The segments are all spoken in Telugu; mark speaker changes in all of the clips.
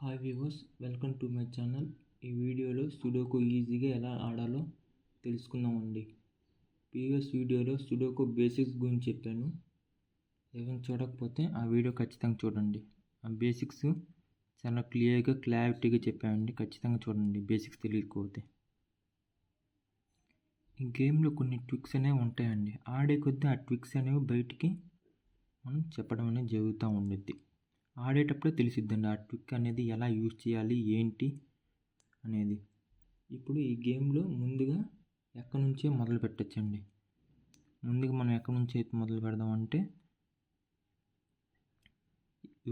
Speaker 1: Hi viewers, welcome to my channel. ఈ వీడియోలో సుడోకు ఈజీగా ఎలా ఆడాలో తెలుసుకుందామండి. ప్రీవియస్ వీడియోలో సుడోకు బేసిక్స్ గురించి చెప్పాను. ఎవరైనా చూడకపోతే ఆ వీడియో ఖచ్చితంగా చూడండి. ఆ బేసిక్స్ చాలా క్లారిటీగా చెప్పామండి. ఖచ్చితంగా చూడండి బేసిక్స్ తెలియకపోతే. ఈ గేమ్లో కొన్ని ట్రిక్స్ అనేవి ఉంటాయండి. ఆడే కొద్దీ ఆ ట్రిక్స్ అనేవి బయటికి మనం చెప్పడం అనేది జరుగుతూ ఉండుద్ది. ఆడేటప్పుడే తెలిసిద్దండి ఆ ట్రిక్ అనేది ఎలా యూజ్ చేయాలి ఏంటి అనేది. ఇప్పుడు ఈ గేమ్లో ముందుగా ఎక్కడి నుంచే మొదలు పెట్టచ్చండి. ముందుగా మనం ఎక్కడి నుంచి అయితే మొదలు పెడదామంటే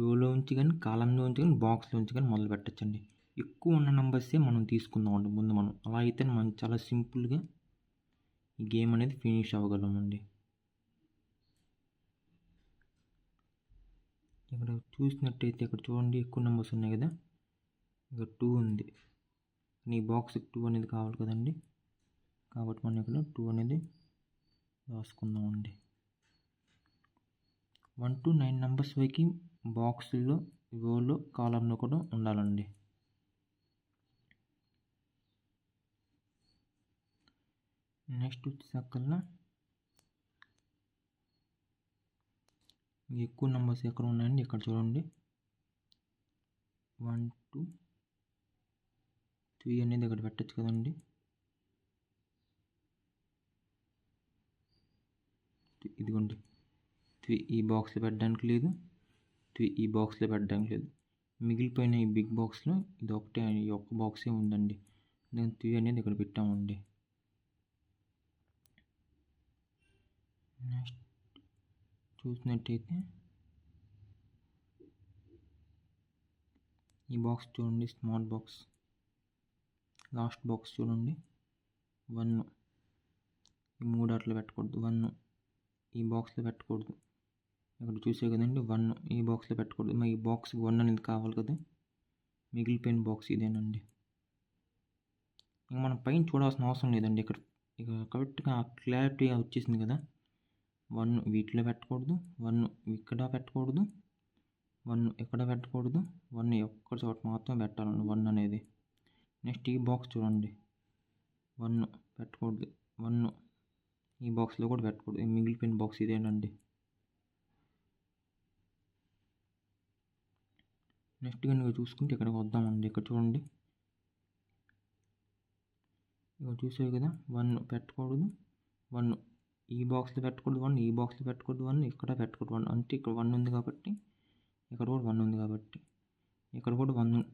Speaker 1: యోలోంచి కానీ కాలంలోంచి కానీ బాక్స్లోంచి కానీ మొదలు పెట్టచ్చండి. ఎక్కువ ఉన్న నెంబర్సే మనం తీసుకుందామండి ముందు మనం. అలా అయితే మనం చాలా సింపుల్గా ఈ గేమ్ అనేది ఫినిష్ అవ్వగలమండి. ఇక్కడ చూసినట్టయితే ఇక్కడ చూడండి ఎక్కువ నెంబర్స్ ఉన్నాయి కదా. ఇక్కడ 2 ఉంది. నీ బాక్స్ 2 అనేది కావాలి కదండి. కాబట్టి మనం ఇక్కడ 2 అనేది రాసుకుందామండి. 1 to 9 నెంబర్స్ వరకు బాక్స్లో రోలో కాలంలో కూడా ఉండాలండి. నెక్స్ట్ వచ్చేసరికల్లా ఎక్కువ నెంబర్స్ ఎక్కడ ఉన్నాయండి. ఇక్కడ చూడండి 1 2 3 అనేది ఇక్కడ పెట్టచ్చు కదండి. ఇదిగోండి 3 ఈ బాక్స్లో పెట్టడానికి లేదు, 3 ఈ బాక్స్లో పెట్టడానికి లేదు. మిగిలిపోయిన ఈ బిగ్ బాక్స్లో ఇది ఒకటే, ఈ ఒక్క బాక్సే ఉందండి. నేను 3 అనేది ఇక్కడ పెట్టామండి. నెక్స్ట్ చూసినట్టయితే ఈ బాక్స్ చూడండి, స్మాల్ బాక్స్. లాస్ట్ బాక్స్ చూడండి 1. ఈ 3 అట్లా పెట్టకూడదు. 1 ఈ బాక్స్లో పెట్టకూడదు. ఇక్కడ చూసే కదండి 1 ఈ బాక్స్లో పెట్టకూడదు. మరి ఈ బాక్స్ 1 అనేది కావాలి కదా. మిగిలిపోయిన బాక్స్ ఇదేనండి. ఇంక మనం పైన చూడాల్సిన అవసరం లేదండి. ఇక్కడ ఇక కరెక్ట్గా క్లారిటీగా వచ్చేసింది కదా. 1 వీటిలో పెట్టకూడదు, 1 ఇక్కడ పెట్టకూడదు, 1 ఎక్కడ పెట్టకూడదు, 1 ఒక్క చోట మాత్రం పెట్టాలండి 1 అనేది. నెక్స్ట్ ఈ బాక్స్ చూడండి 1 పెట్టకూడదు, 1 ఈ బాక్స్లో కూడా పెట్టకూడదు. ఈ మిగిలిపోయిన బాక్స్ ఇదేనండి. నెక్స్ట్ కనుక చూసుకుంటే ఇక్కడికి వద్దామండి. ఇక్కడ చూడండి, ఇక్కడ చూసావు కదా 1 పెట్టకూడదు, 1 ఈ బాక్స్లో పెట్టకూడదు, 1 ఈ బాక్స్లో పెట్టకూడదు, 1 ఇక్కడ పెట్టకూడదు. 1 అంటే ఇక్కడ 1 ఉంది కాబట్టి ఇక్కడ కూడా 1 ఉంది కాబట్టి ఇక్కడ కూడా 1,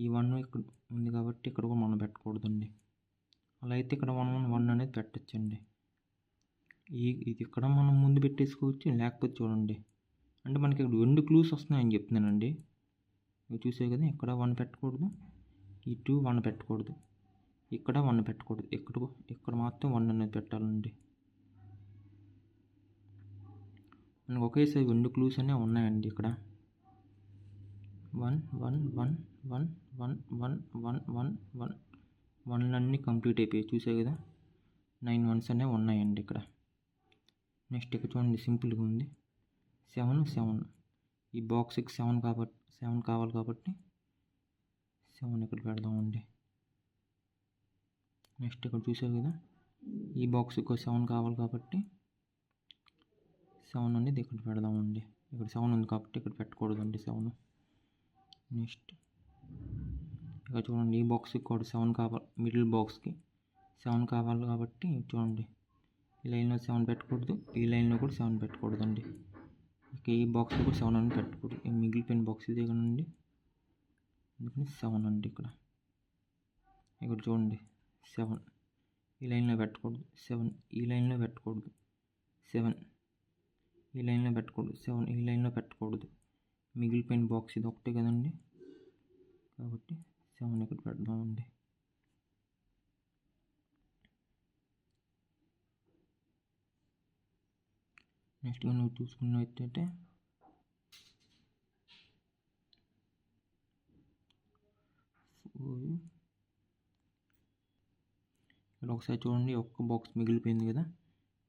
Speaker 1: ఈ 1 ఇక్కడ ఉంది కాబట్టి ఇక్కడ కూడా మనం పెట్టకూడదండి. అలా అయితే ఇక్కడ 1 అనేది పెట్టచ్చండి. ఇది ఇక్కడ మనం ముందు పెట్టేసుకోవచ్చు. లేకపోతే చూడండి, అంటే మనకి ఇక్కడ 2 క్లూస్ వస్తున్నాయని చెప్తున్నానండి. ఇవి చూసే కదా, ఇక్కడ 1 పెట్టకూడదు, ఇటు 1 పెట్టకూడదు, ఇక్కడ 1 పెట్టకూడదు, ఇక్కడ మాత్రం 1 అనేది పెట్టాలండి. మనకు ఒకేసారి 2 క్లూస్ అనేవి ఉన్నాయండి. ఇక్కడ 1 1 1 1 1 1 1 1 1 1 అన్నీ కంప్లీట్ అయిపోయాయి. చూసే కదా 9 1s అనేవి ఉన్నాయండి ఇక్కడ. నెక్స్ట్ ఇక్కడ చూడండి సింపుల్గా ఉంది 7 7. ఈ బాక్స్కి 7 కావాలి కాబట్టి 7 ఇక్కడ పెడదామండి. నెక్స్ట్ ఇక్కడ చూసారు కదా, ఈ బాక్స్కి 7 కావాలి కాబట్టి 7 అనేది ఇక్కడ పెడదామండి. ఇక్కడ 7 ఉంది కాబట్టి ఇక్కడ పెట్టకూడదండి 7. నెక్స్ట్ ఇక్కడ చూడండి, ఈ బాక్స్కి కూడా 7 కావాలి. మిడిల్ బాక్స్కి 7 కావాలి కాబట్టి చూడండి, ఈ లైన్లో 7 పెట్టకూడదు, ఈ లైన్లో కూడా 7 పెట్టకూడదండి. ఇక ఈ బాక్స్లో కూడా 7 అని పెట్టకూడదు. ఈ మిగిలిపోయిన బాక్స్ ఇదే కదండి, అందుకని 7 అండి. ఇక్కడ చూడండి 7 ఈ లైన్లో పెట్టకూడదు, 7 ఈ లైన్లో పెట్టకూడదు, 7 ఈ లైన్లో పెట్టకూడదు, 7 ఈ లైన్లో పెట్టకూడదు. మిగిలిపోయిన బాక్స్ ఇది ఒకటే కదండి, కాబట్టి 7 ఇక్కడ పెడదామండి. నెక్స్ట్ నువ్వు చూసుకున్నట్టయితే ఇక్కడ ఒకసారి చూడండి, ఒక్క బాక్స్ మిగిలిపోయింది కదా.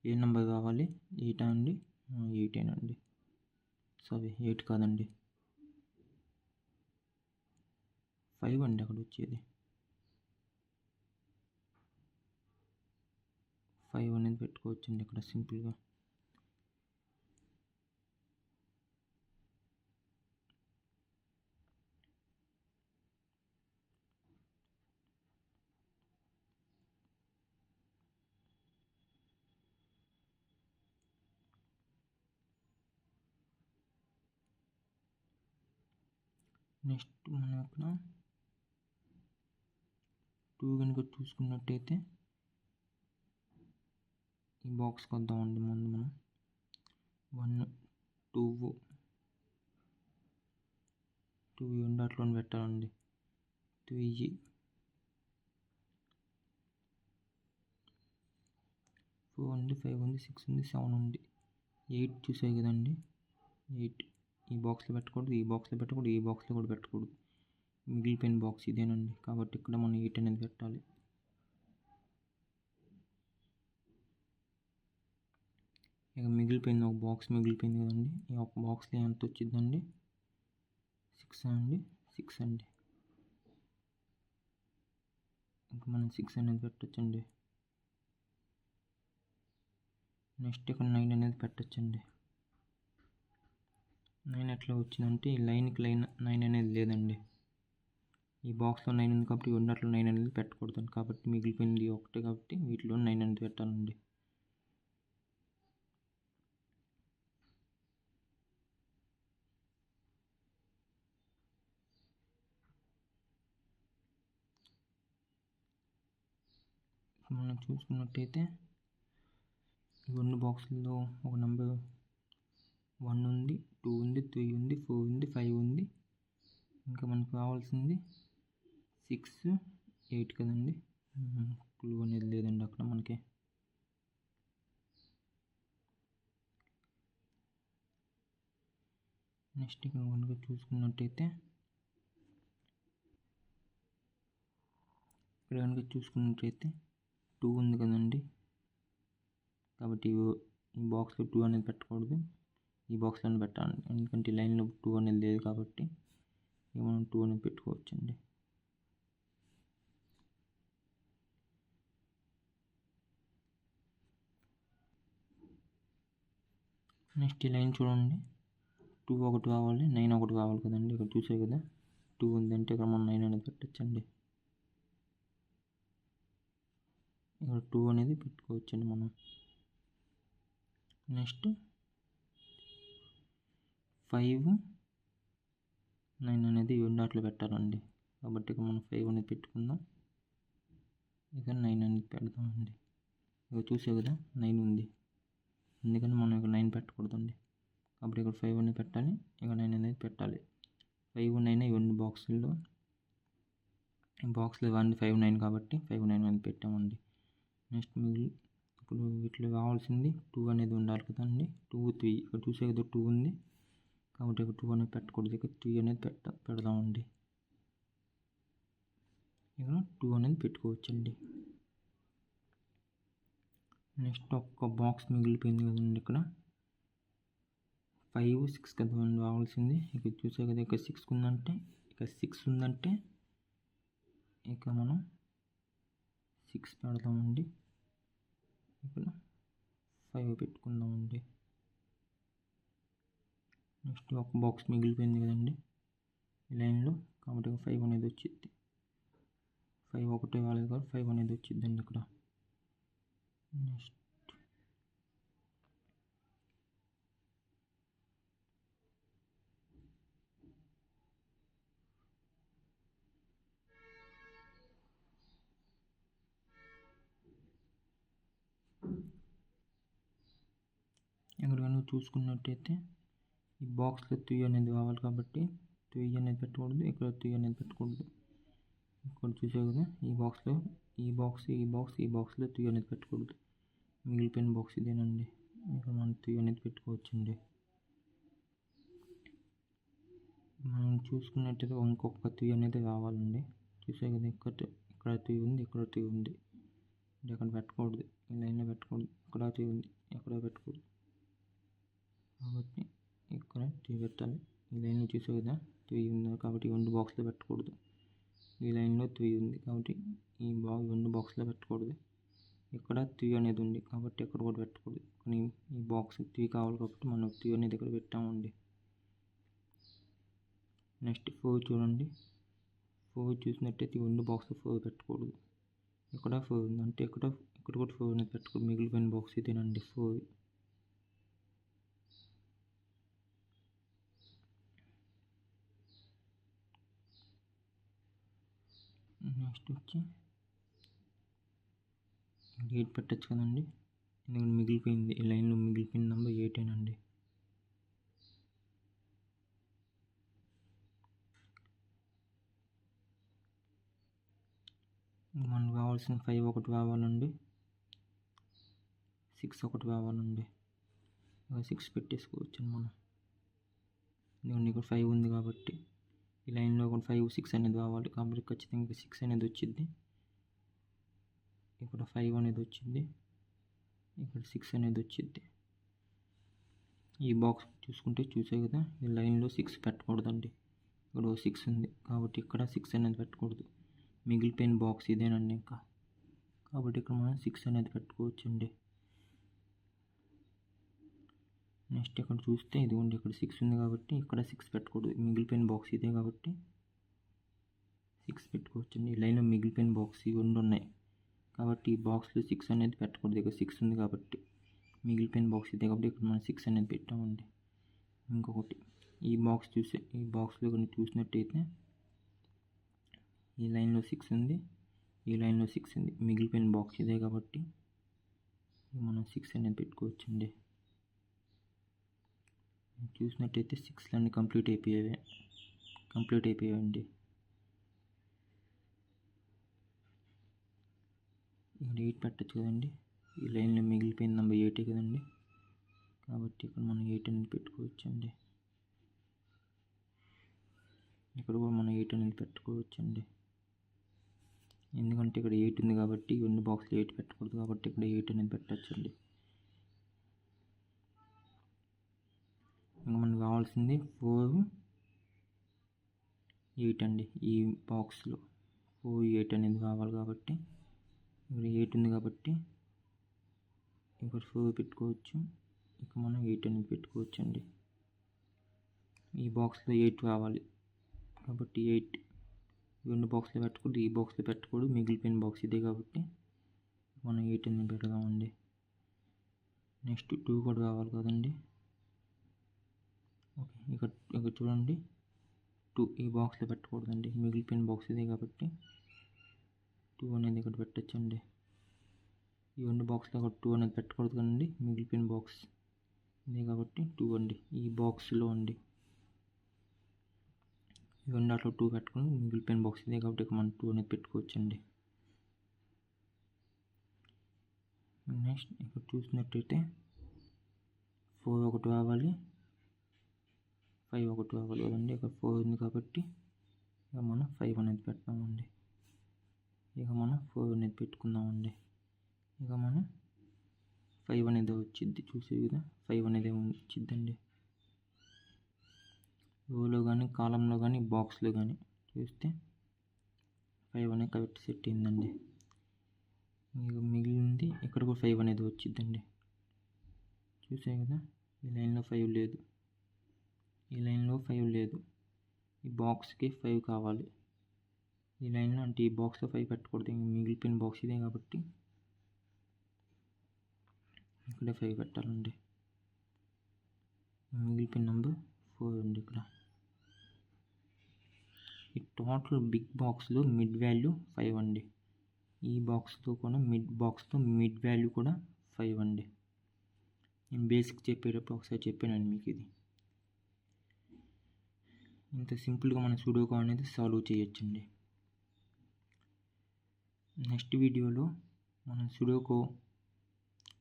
Speaker 1: ఏ నెంబర్ కావాలి? 8 అండి. 8 అండి. సారీ 8 కాదండి, 5 అండి అక్కడ వచ్చేది. 5 అనేది పెట్టుకోవచ్చండి ఇక్కడ సింపుల్గా. నెక్స్ట్ మనం ఇక్కడ 2 కనుక చూసుకున్నట్టయితే ఈ బాక్స్కి వద్దామండి. ముందు మనం 1 2 2 అట్లా పెట్టాలండి. 3 4 ఉంది, 5 ఉంది, 6 ఉంది, 7 ఉంది, 8 చూసాయి కదండి. 8 ఈ బాక్స్లో పెట్టకూడదు, ఈ బాక్స్లో పెట్టకూడదు, ఈ బాక్స్లో కూడా పెట్టకూడదు. మిగిలిపోయిన బాక్స్ ఇదేనండి, కాబట్టి ఇక్కడ మనం 8 అనేది పెట్టాలి. ఇక మిగిలిపోయింది ఒక బాక్స్ మిగిలిపోయింది కదండి. ఈ ఒక బాక్స్లో ఎంత వచ్చిందండి? 6 అండి, 6 అండి. ఇంకా మనం 6 అనేది పెట్టచ్చండి. నెక్స్ట్ ఇక్కడ 9 అనేది పెట్టచ్చండి. 9 ఎట్లా వచ్చిందంటే ఈ లైన్కి లైన్ 9 అనేది లేదండి. ఈ బాక్స్లో 9 ఉంది కాబట్టి ఉన్నట్లు 9 అనేది పెట్టకూడదు. కాబట్టి మిగిలిపోయింది ఒకటే కాబట్టి వీటిలో 9 అనేది పెట్టాలండి. మనం చూసుకున్నట్టయితే ఈ 2 బాక్సుల్లో ఒక నెంబర్ 1 ఉంది, 2 ఉంది, 3 ఉంది, 4 ఉంది, 5 ఉంది. ఇంకా మనకు కావాల్సింది 6 8 కదండి. క్లూ అనేది లేదండి అక్కడ మనకి. నెక్స్ట్ ఇక్కడ కనుక చూసుకున్నట్టయితే ఇక్కడ కనుక చూసుకున్నట్టయితే 2 ఉంది కదండి. కాబట్టి ఈ బాక్స్లో 2 అనేది పెట్టకూడదు, ఈ బాక్స్లో పెట్టాలి. ఎందుకంటే ఈ లైన్లో 2 అనేది లేదు కాబట్టి ఇక మనం 2 అనేది పెట్టుకోవచ్చండి. నెక్స్ట్ ఈ లైన్ చూడండి, 2 ఒకటి కావాలి, 9 ఒకటి కావాలి కదండి. ఇక్కడ చూసే కదా 2 ఉందంటే ఇక్కడ మనం 9 అనేది పెట్టచ్చండి. ఇక్కడ 2 అనేది పెట్టుకోవచ్చండి మనం. నెక్స్ట్ 5 9 అనేది అట్లా పెట్టాలండి. కాబట్టి ఇక మనం 5 అనేది పెట్టుకుందాం. ఇక 9 అనేది పెడదామండి. ఇక చూసే కదా 9 ఉంది, అందుకని మనం ఇక 9 పెట్టకూడదండి. కాబట్టి ఇక్కడ 5 అనేది పెట్టాలి, ఇక 9 అనేది పెట్టాలి. 5 9 ఇవన్నీ బాక్సుల్లో బాక్స్లో 1 5 9 కాబట్టి 5 9 అనేది పెట్టామండి. నెక్స్ట్ ఇప్పుడు వీటిలో కావాల్సింది 2 అనేది ఉండాలి కదండి. 2 3 ఇక్కడ చూసే కదా 2 ఉంది కాబట్టి ఇక్కడ 2 అనేది పెట్టకూడదు, ఇక్కడ 3 అనేది పెడదామండి. ఇక్కడ 2 అనేది పెట్టుకోవచ్చండి. నెక్స్ట్ ఒక్క బాక్స్ మిగిలిపోయింది కదండి. ఇక్కడ 5 6 కదండి కావాల్సింది. ఇక్కడ చూసే కదా ఇక్కడ 6 ఉందంటే ఇక్కడ 6 ఉందంటే ఇక మనం 6 పెడదామండి. ఇక్కడ 5 పెట్టుకుందామండి. నెక్స్ట్ ఒక బాక్స్ మిగిలిపోయింది కదండి ఈ లైన్లో, కాబట్టి 5 అనేది వచ్చింది. 5 ఒకటే కాలేదు కాబట్టి 5 అనేది వచ్చిందండి ఇక్కడ. నెక్స్ట్ ఇక్కడ కనుక చూసుకున్నట్టయితే ఈ బాక్స్లో 3 అనేది కావాలి కాబట్టి 3 అనేది పెట్టకూడదు, ఇక్కడ 3 అనేది పెట్టకూడదు. ఇక్కడ చూసే కదా ఈ బాక్స్లో ఈ బాక్స్లో 3 అనేది పెట్టకూడదు. మిగిలిపోయిన బాక్స్ ఇదేనండి, ఇక్కడ మనం 3 అనేది పెట్టుకోవచ్చండి. మనం చూసుకున్నట్టయితే ఇంకొక 3 అనేది కావాలండి. చూసే కదా ఇక్కడ 3 ఉంది, ఇక్కడ 3 ఉంది, ఇక్కడ పెట్టకూడదు, ఈ లైన్లో పెట్టకూడదు. ఇక్కడ 3 ఉంది, ఎక్కడ పెట్టకూడదు, కాబట్టి ఇక్కడ 3 పెట్టాలి. ఈ లైన్లో చూసే కదా 3 ఉంది కాబట్టి 2 బాక్స్లో పెట్టకూడదు. ఈ లైన్లో 3 ఉంది కాబట్టి ఈ రెండు బాక్స్లో పెట్టకూడదు. ఇక్కడ 3 అనేది ఉంది కాబట్టి ఎక్కడ కూడా పెట్టకూడదు. కానీ ఈ బాక్స్ 3 కావాలి కాబట్టి మనం 3 అనేది ఇక్కడ పెట్టామండి. నెక్స్ట్ 4 చూడండి. 4 చూసినట్టయితే ఈ రెండు బాక్స్లో 4 పెట్టకూడదు. ఇక్కడ 4 ఉంది అంటే ఇక్కడ కూడా 4 అనేది పెట్టకూడదు. మిగిలిపోయిన బాక్స్ ఇదేనండి 4. నెక్స్ట్ వచ్చి 8 పెట్టచ్చు కదండి. ఎందుకంటే మిగిలిపోయింది ఈ లైన్లో మిగిలిపోయిన నెంబర్ 8 అండి. మనకు కావాల్సిన 5 ఒకటి కావాలండి, 6 ఒకటి కావాలండి. 6 పెట్టేసుకోవచ్చు మనం. ఎందుకంటే ఇక్కడ 5 ఉంది కాబట్టి ఈ లైన్లో ఒక 5 6 అనేది కావాలి కాబట్టి ఖచ్చితంగా 6 అనేది వచ్చింది. ఇక్కడ 5 అనేది వచ్చింది, ఇక్కడ 6 అనేది వచ్చింది. ఈ బాక్స్ చూసే కదా ఈ లైన్లో 6 పెట్టకూడదండి. ఇక్కడ 6 ఉంది కాబట్టి ఇక్కడ 6 అనేది పెట్టకూడదు. మిగిలిపోయిన బాక్స్ ఇదేనండి ఇంకా, కాబట్టి ఇక్కడ మనం 6 అనేది పెట్టుకోవచ్చండి. నెక్స్ట్ ఇక్కడ చూస్తే ఇదిగోండి ఇక్కడ 6 ఉంది కాబట్టి ఇక్కడ 6 పెట్టకూడదు. మిగిలిపోయిన బాక్స్ ఇదే కాబట్టి 6 పెట్టుకోవచ్చండి. ఈ లైన్లో మిగిలిపోయిన బాక్స్ ఇవి ఉన్నాయి కాబట్టి ఈ బాక్స్లో 6 అనేది పెట్టకూడదు. ఇక్కడ 6 ఉంది కాబట్టి మిగిలిపోయిన బాక్స్ ఇదే కాబట్టి ఇక్కడ మనం 6 అనేది పెట్టామండి. ఇంకొకటి ఈ బాక్స్లో కానీ చూసినట్టయితే ఈ లైన్లో 6 ఉంది, ఈ లైన్లో 6 ఉంది. మిగిలిపోయిన బాక్స్ ఇదే కాబట్టి మనం 6 అనేది పెట్టుకోవచ్చండి. చూసినట్టయితే 6 అన్నీ కంప్లీట్ అయిపోయాయండి. ఇక్కడ 8 పెట్టచ్చు కదండి. ఈ లైన్లో మిగిలిపోయిన నెంబర్ 8 కదండి కాబట్టి ఇక్కడ మనం 8 అనేది పెట్టుకోవచ్చండి. ఇక్కడ కూడా మనం 8 అనేది పెట్టుకోవచ్చండి. ఎందుకంటే ఇక్కడ 8 ఉంది కాబట్టి రెండు బాక్స్లో 8 పెట్టకూడదు కాబట్టి ఇక్కడ 8 అనేది పెట్టచ్చండి. ఇంకా మనకు కావాల్సింది 4 8 అండి. ఈ బాక్స్లో 4 8 అనేది కావాలి కాబట్టి ఇక్కడ 8 ఉంది కాబట్టి ఇక్కడ 4 పెట్టుకోవచ్చు. ఇక మనం 8 అనేది పెట్టుకోవచ్చు అండి. ఈ బాక్స్లో 8 కావాలి కాబట్టి 8 రెండు బాక్స్లో పెట్టకూడదు, ఈ బాక్స్లో పెట్టకూడదు. మిగిలిపోయిన బాక్స్ ఇదే కాబట్టి మనం 8 అనేది పెడదామండి. నెక్స్ట్ 2 కూడా కావాలి కదండి. ఓకే, ఇక్కడ చూడండి 2 ఈ బాక్స్లో పెట్టకూడదండి. మిగిలిపోయిన బాక్స్ ఇదే కాబట్టి 2 అనేది ఇక్కడ పెట్టచ్చండి. ఈ రెండు బాక్స్లో 2 అనేది పెట్టకూడదు కదండి. మిగిలిపోయిన బాక్స్ ఇదే కాబట్టి 2 అండి. ఈ బాక్స్లో అండి ఈ రెండు అట్లా 2 పెట్టుకుని మిగిలిపోయిన బాక్స్ ఇదే కాబట్టి ఇక్కడ మనం 2 అనేది పెట్టుకోవచ్చండి. నెక్స్ట్ ఇక్కడ చూసినట్టయితే 4 ఒకటి కావాలి, 5 ఒకటి కావాలి కదండి. ఇక్కడ 4 ఉంది కాబట్టి ఇక మనం 5 అనేది పెడతామండి. ఇక మనం 4 అనేది పెట్టుకుందామండి. ఇక మనం 5 అనేది వచ్చింది చూసే కదా 5 అనేది వచ్చిందండి. రోలో కానీ కాలంలో కానీ బాక్స్లో కానీ చూస్తే 5 అనేది కరెక్ట్ సెట్ అయిందండి. ఇక మిగిలింది ఇక్కడ కూడా 5 అనేది వచ్చిందండి. చూసే కదా ఈ లైన్లో 5 లేదు, ఈ లైన్లో 5 లేదు. ఈ బాక్స్కి 5 కావాలి. ఈ లైన్లో అంటే ఈ బాక్స్లో 5 పెట్టకూడదు. మిగిలిపోయిన బాక్స్ ఇదే కాబట్టి ఇక్కడ 5 పెట్టాలండి. మిగిలిపోయిన నెంబర్ 4 అండి. ఇక్కడ ఈ టోటల్ బిగ్ బాక్స్లో మిడ్ వాల్యూ 5 అండి. ఈ బాక్స్తో కూడా బాక్స్తో మిడ్ వాల్యూ కూడా 5 అండి. నేను బేసిక్ చెప్పేటప్పుడు ఒకసారి చెప్పానండి మీకు. ఇది ఇంత సింపుల్గా మన సుడోకు అనేది సాల్వ్ చేయొచ్చండి. నెక్స్ట్ వీడియోలో మనం సుడోకు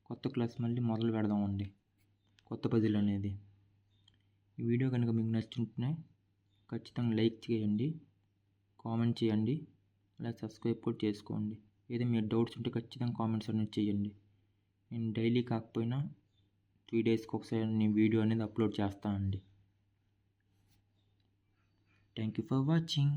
Speaker 1: కొత్త క్లాస్ మళ్ళీ మొదలు పెడదామండి, కొత్త పజిల్ అనేది. ఈ వీడియో కనుక మీకు నచ్చుంటే ఖచ్చితంగా లైక్ చేయండి, కామెంట్ చేయండి, అలా సబ్స్క్రైబ్ కూడా చేసుకోండి. ఏదో మీరు డౌట్స్ ఉంటే ఖచ్చితంగా కామెంట్స్ అనేది చేయండి. నేను డైలీ కాకపోయినా 3 డేస్కి ఒకసారి నేను వీడియో అనేది అప్లోడ్ చేస్తానండి. Thank you for watching.